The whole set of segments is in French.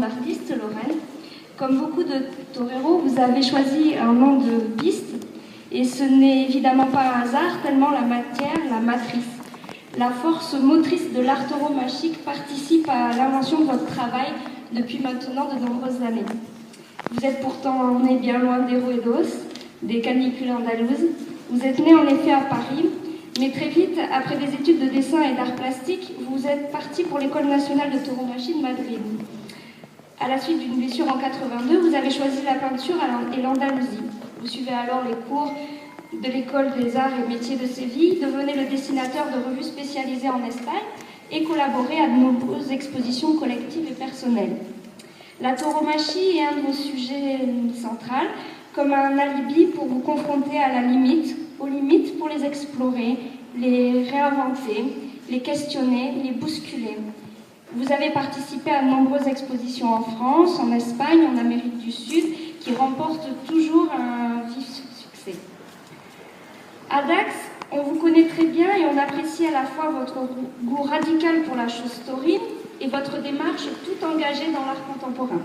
d'artiste, Lorraine. Comme beaucoup de toreros, vous avez choisi un nom de piste, et ce n'est évidemment pas un hasard, tellement la matière, la matrice, la force motrice de l'art tauromachique participe à l'invention de votre travail depuis maintenant de nombreuses années. Vous êtes pourtant né bien loin des Ruedos, des canicules andalouses. Vous êtes né en effet à Paris, mais très vite, après des études de dessin et d'art plastique, vous êtes parti pour l'École nationale de tauromachie de Madrid. À la suite d'une blessure en 82, vous avez choisi la peinture et l'Andalousie. Vous suivez alors les cours de l'École des arts et métiers de Séville, devenez le dessinateur de revues spécialisées en Espagne et collaborez à de nombreuses expositions collectives et personnelles. La tauromachie est un de vos sujets centraux, comme un alibi pour vous confronter à la limite, aux limites pour les explorer, les réinventer, les questionner, les bousculer. Vous avez participé à de nombreuses expositions en France, en Espagne, en Amérique du Sud, qui remportent toujours un vif succès. À Dax, on vous connaît très bien et on apprécie à la fois votre goût radical pour la chose taurine et votre démarche tout engagée dans l'art contemporain.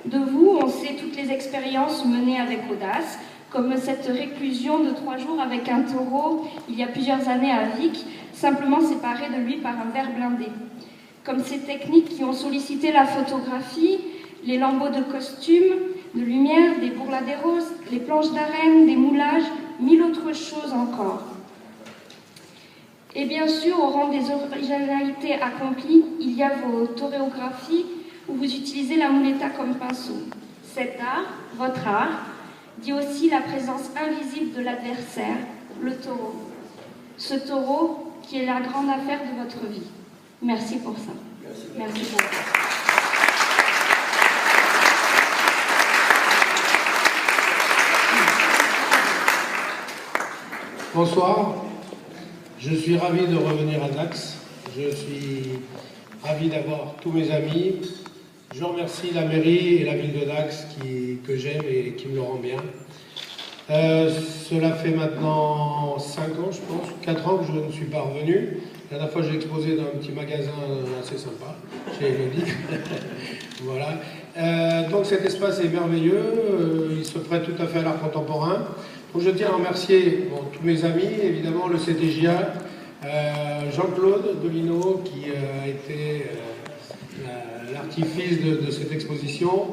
De vous, on sait toutes les expériences menées avec audace, comme cette réclusion de 3 jours avec un taureau il y a plusieurs années à Vic, simplement séparé de lui par un verre blindé. Comme ces techniques qui ont sollicité la photographie, les lambeaux de costumes, de lumière, des bourladeros, les planches d'arène, des moulages, 1000 autres choses encore. Et bien sûr, au rang des originalités accomplies, il y a vos toréographies où vous utilisez la muleta comme pinceau. Cet art, votre art, dit aussi la présence invisible de l'adversaire, le taureau. Ce taureau qui est la grande affaire de votre vie. Merci pour ça. Merci pour ça. Bonsoir, je suis ravi de revenir à Dax. Je suis ravi d'avoir tous mes amis. Je remercie la mairie et la ville de Dax que j'aime et qui me le rend bien. Cela fait maintenant 5 ans, je pense, 4 ans que je ne suis pas revenu. La dernière fois, j'ai exposé dans un petit magasin assez sympa, chez Elodie. Voilà. Donc cet espace est merveilleux, il se prête tout à fait à l'art contemporain. Donc je tiens à remercier tous mes amis, évidemment le CTJA, Jean-Claude Delino qui a été l'artifice de cette exposition,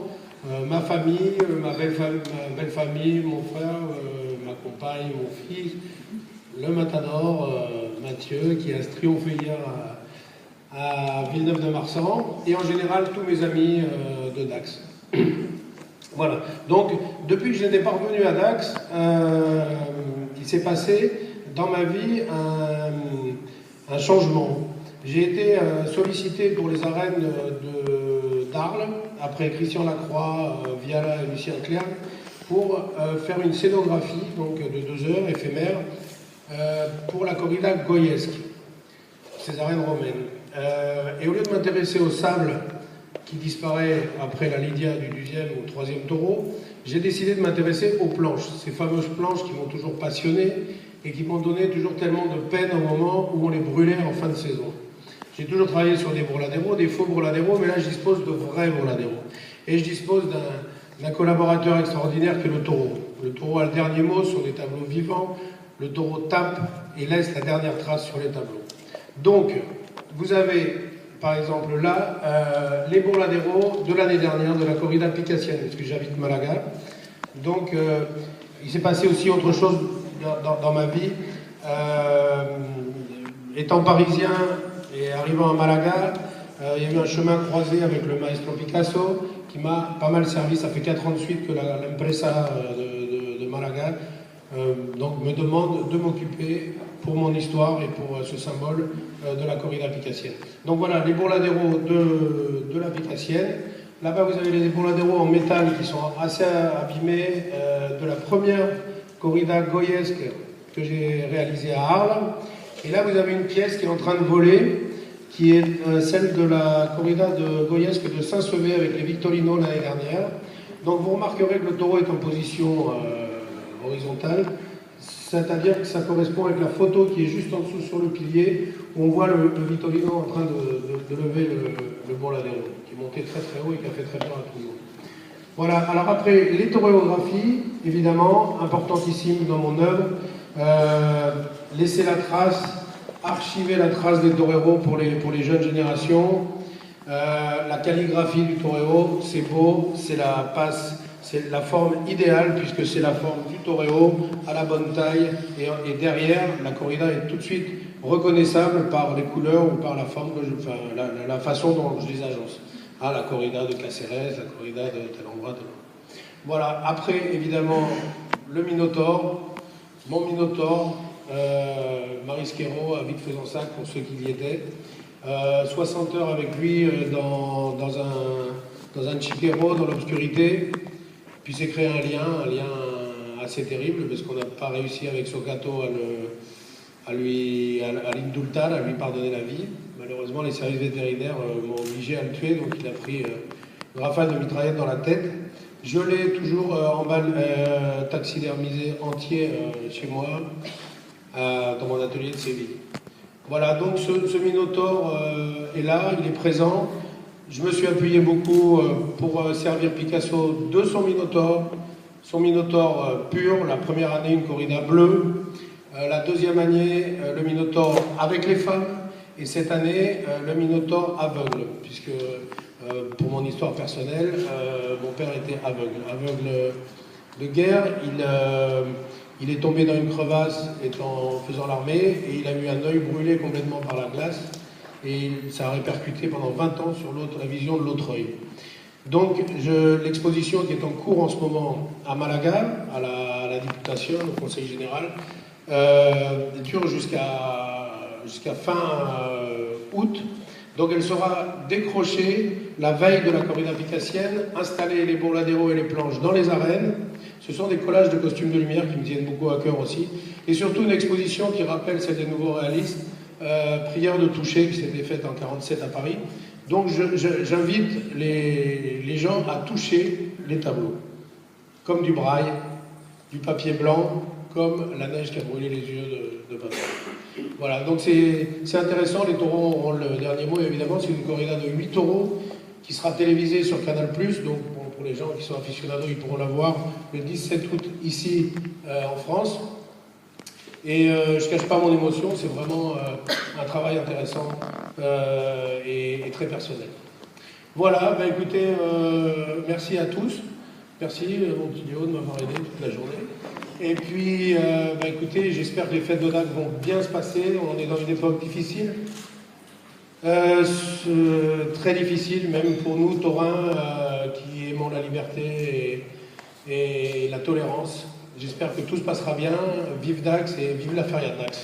ma famille, ma belle famille, mon frère, ma compagne, mon fils, le matador Mathieu qui a triomphé hier à Villeneuve-de-Marsan et en général tous mes amis de Dax. Voilà, donc depuis que je n'étais pas revenu à Dax, il s'est passé dans ma vie un changement. J'ai été sollicité pour les arènes d'Arles, après Christian Lacroix, Viala et Lucien Clerc, pour faire une scénographie donc, de 2 heures éphémère pour la corrida goyesque, ces arènes romaines. Et au lieu de m'intéresser au sable qui disparaît après la Lydia du 12e ou 3e taureau, j'ai décidé de m'intéresser aux planches, ces fameuses planches qui m'ont toujours passionné et qui m'ont donné toujours tellement de peine au moment où on les brûlait en fin de saison. J'ai toujours travaillé sur des bourladeros, des faux bourladeros, mais là je dispose de vrais bourladeros. Et je dispose d'un collaborateur extraordinaire qui est le taureau. Le taureau a le dernier mot sur les tableaux vivants, le taureau tape et laisse la dernière trace sur les tableaux. Donc, vous avez, par exemple, là, les bourladeros de l'année dernière, de la corrida picassienne, parce que j'habite Malaga. Donc, il s'est passé aussi autre chose dans ma vie. Étant parisien et arrivant à Malaga, il y a eu un chemin croisé avec le maestro Picasso qui m'a pas mal servi. Ça fait 4 ans de suite que l'empresa de Malaga donc me demande de m'occuper pour mon histoire et pour ce symbole de la corrida picassienne. Donc voilà, les bourladeros de la picassienne. Là-bas, vous avez les bourladeros en métal qui sont assez abîmés de la première corrida goyesque que j'ai réalisée à Arles. Et là, vous avez une pièce qui est en train de voler, qui est celle de la corrida de goyesque de Saint-Sevé avec les Victorinos l'année dernière. Donc vous remarquerez que le taureau est en position horizontale. c'est-à-dire que ça correspond avec la photo qui est juste en dessous sur le pilier, où on voit le Vittorino en train de lever le Borladero, qui est monté très très haut et qui a fait très peur à tout le monde. Voilà, alors après, les toréographies, évidemment, importantissime dans mon œuvre, laisser la trace, archiver la trace des toreros pour les jeunes générations. La calligraphie du torero, c'est beau, c'est la forme idéale puisque c'est la forme du torero à la bonne taille et derrière, la corrida est tout de suite reconnaissable par les couleurs ou par la forme la façon dont je les agence. Ah, la corrida de Caceres, la corrida de tel endroit, tel endroit. Voilà, après évidemment le Minotaure, mon Minotaure, Marisquero à Vic-Fezensac pour ceux qui y étaient. 60 heures avec lui dans un chiquero, dans l'obscurité, puis s'est créé un lien assez terrible, parce qu'on n'a pas réussi avec Socato à l'indultar, à lui pardonner la vie. Malheureusement, les services vétérinaires m'ont obligé à le tuer, donc il a pris une rafale de mitraillette dans la tête. Je l'ai toujours en balle taxidermisé entier chez moi, dans mon atelier de Séville. Voilà, donc ce Minotaure est là, il est présent. Je me suis appuyé beaucoup pour servir Picasso de son Minotaure pur. La première année, une corrida bleue. La deuxième année, le Minotaure avec les femmes. Et cette année, le Minotaure aveugle, puisque pour mon histoire personnelle, mon père était aveugle de guerre. Il est tombé dans une crevasse en faisant l'armée et il a eu un œil brûlé complètement par la glace et ça a répercuté pendant 20 ans sur la vision de l'autre œil. Donc l'exposition qui est en cours en ce moment à Malaga, à la Députation, au Conseil Général, dure jusqu'à fin août. Donc elle sera décrochée la veille de la corrida picassienne, installer les bourladeros et les planches dans les arènes. Ce sont des collages de costumes de lumière qui me tiennent beaucoup à cœur aussi. Et surtout une exposition qui rappelle celle des nouveaux réalistes, Prière de toucher, qui s'était faite en 1947 à Paris. Donc j'invite les gens à toucher les tableaux, comme du braille, du papier blanc, comme la neige qui a brûlé les yeux de papa. Voilà, donc c'est intéressant, les taureaux auront le dernier mot, évidemment, c'est une corrida de 8 taureaux qui sera télévisée sur Canal+, donc pour les gens qui sont aficionados, ils pourront la voir le 17 août ici en France. Et je ne cache pas mon émotion, c'est vraiment un travail intéressant et très personnel. Voilà, bah écoutez, merci à tous. Merci, mon petit Léo, de m'avoir aidé toute la journée. Et puis, bah écoutez, j'espère que les fêtes d'Audac vont bien se passer. On est dans une époque difficile. Très difficile, même pour nous, taurins, qui aimons la liberté et la tolérance. J'espère que tout se passera bien. Vive Dax et vive la feria de Dax.